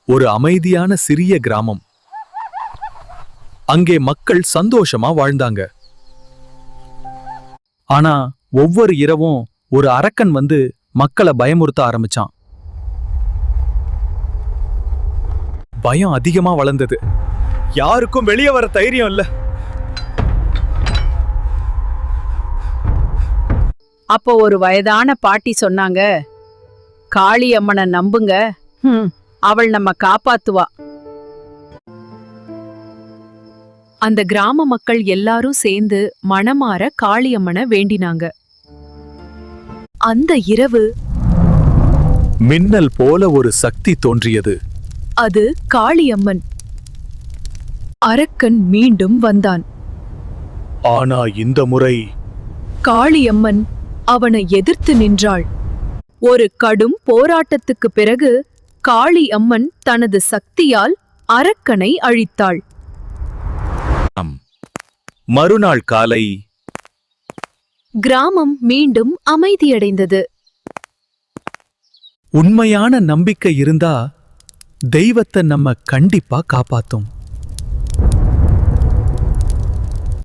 ஒரு அமைதியான சிறிய கிராமம். அங்கே மக்கள் சந்தோஷமா வாழ்ந்தாங்க. ஆனா ஒவ்வொரு இரவும் ஒரு அரக்கன் வந்து மக்களை பயமுறுத்த ஆரம்பிச்சான். பயம் அதிகமா வளர்ந்தது. யாருக்கும் வெளியே வர தைரியம் இல்ல. அப்போ ஒரு வயதான பாட்டி சொன்னாங்க, காளி அம்மனை நம்புங்க, அவள் நம்ம காப்பாத்துவா. அந்த கிராம மக்கள் எல்லாரும் சேர்ந்து மனமாற காளியம்மனை வேண்டினாங்க. அந்த இரவு மின்னல் போல ஒரு சக்தி தோன்றியது. அது காளியம்மன். அரக்கன் மீண்டும் வந்தான். ஆனா இந்த முறை காளியம்மன் அவனை எதிர்த்து நின்றாள். ஒரு கடும் போராட்டத்துக்கு பிறகு காளி அம்மன் தனது சக்தியால் அரக்கனை அழித்தாள். மறுநாள் காலை கிராமம் மீண்டும் அமைதியடைந்தது. உண்மையான நம்பிக்கை இருந்தா தெய்வத்தை நம்ம கண்டிப்பா காப்பாத்தும்.